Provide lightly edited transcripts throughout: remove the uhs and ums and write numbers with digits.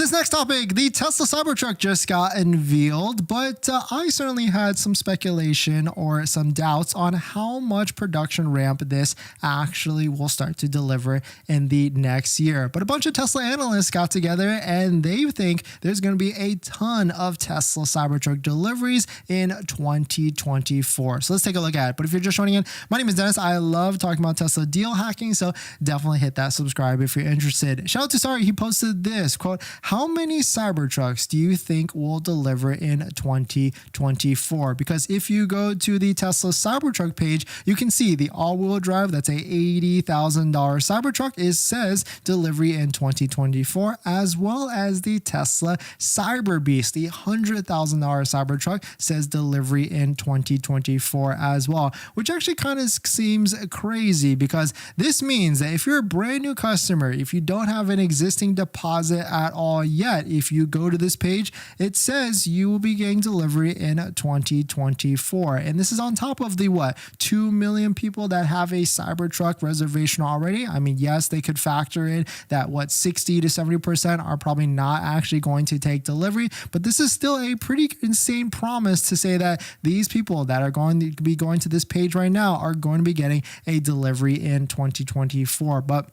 this next topic, the Tesla Cybertruck just got unveiled, but I certainly had some speculation or some doubts on how much production ramp this actually will start to deliver in the next year. But a bunch of Tesla analysts got together and they think there's going to be a ton of Tesla Cybertruck deliveries in 2024. So let's take a look at it. But if you're just joining in, my name is Dennis. I love talking about Tesla deal hacking, so definitely hit that subscribe if you're interested. Shout out to Sorry, he posted this quote: how many Cybertrucks do you think will deliver in 2024? Because if you go to the Tesla Cybertruck page, you can see the all-wheel drive, that's a $80,000 Cybertruck, says delivery in 2024, as well as the Tesla Cyberbeast, the $100,000 Cybertruck, says delivery in 2024 as well, which actually kind of seems crazy because this means that if you're a brand new customer, if you don't have an existing deposit at all yet, if you go to this page, it says you will be getting delivery in 2024. And this is on top of the 2 million people that have a Cybertruck reservation already. I mean, yes, they could factor in that 60 to 70% are probably not actually going to take delivery, but this is still a pretty insane promise to say that these people that are going to be going to this page right now are going to be getting a delivery in 2024. But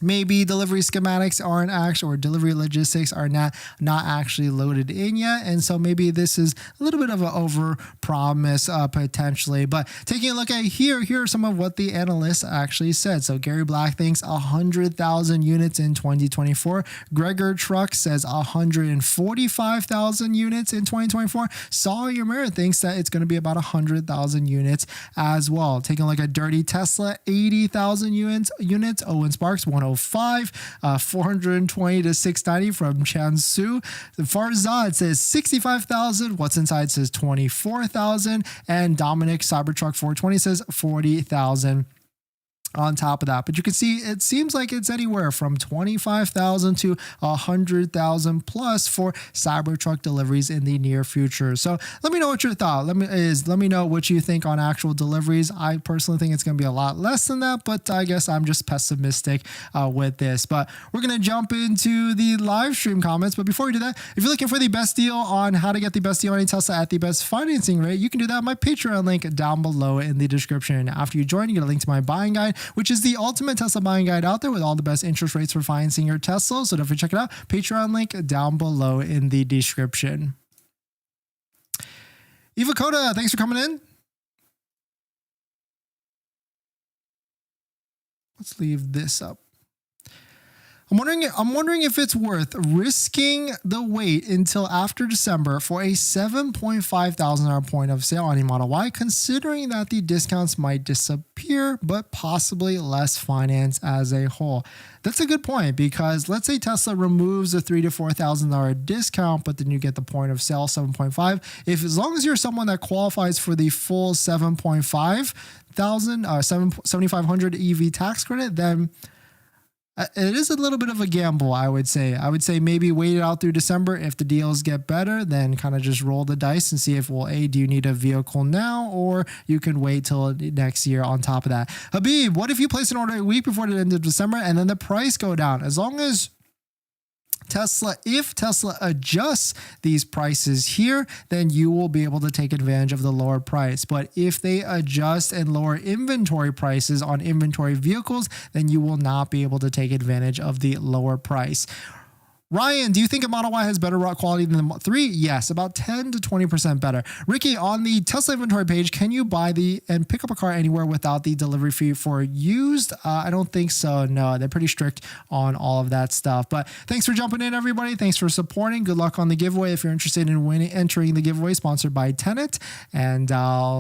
maybe delivery schematics aren't actually, or delivery logistics are not actually loaded in yet. And so maybe this is a little bit of an over promise potentially. But taking a look at here are some of what the analysts actually said. So Gary Black thinks 100,000 units in 2024. Gregor Truck says 145,000 units in 2024. Sawyer Merritt thinks that it's going to be about 100,000 units as well. Taking a look at Dirty Tesla, 80,000 units. Owen Sparks, 105, 420 to 690 from Chansu. The Farzad says 65,000. What's Inside says 24,000. And Dominic Cybertruck 420 says 40,000. On top of that, but you can see it seems like it's anywhere from 25,000 to 100,000 plus for Cybertruck deliveries in the near future. So let me know what your thought. Let me know what you think on actual deliveries. I personally think it's going to be a lot less than that, but I guess I'm just pessimistic with this. But we're going to jump into the live stream comments. But before we do that, if you're looking for the best deal on how to get the best deal on a Tesla at the best financing rate, you can do that at my Patreon link down below in the description. After you join, you get a link to my buying guide, which is the ultimate Tesla buying guide out there with all the best interest rates for financing your Tesla. So don't forget to check it out. Patreon link down below in the description. Eva Coda, thanks for coming in. Let's leave this up. I'm wondering if it's worth risking the wait until after December for a $7,500 point of sale on a Model Y, considering that the discounts might disappear, but possibly less finance as a whole. That's a good point, because let's say Tesla removes a $3,000 to $4,000 discount, but then you get the point of sale 7.5. If as long as you're someone that qualifies for the full 7,500 EV tax credit, then it is a little bit of a gamble, I would say. I would say maybe wait it out through December. If the deals get better, then kind of just roll the dice and see if, well, A, do you need a vehicle now, or you can wait till next year on top of that. Habib, what if you place an order a week before the end of December and then the price go down? As long as if Tesla adjusts these prices here, then you will be able to take advantage of the lower price. But if they adjust and lower inventory prices on inventory vehicles, then you will not be able to take advantage of the lower price. Ryan, do you think a Model Y has better rock quality than the Model 3? Yes, about 10 to 20% better. Ricky, on the Tesla inventory page, can you buy and pick up a car anywhere without the delivery fee for used? I don't think so. No, they're pretty strict on all of that stuff. But thanks for jumping in, everybody. Thanks for supporting. Good luck on the giveaway if you're interested in entering the giveaway sponsored by Tenet. And I'll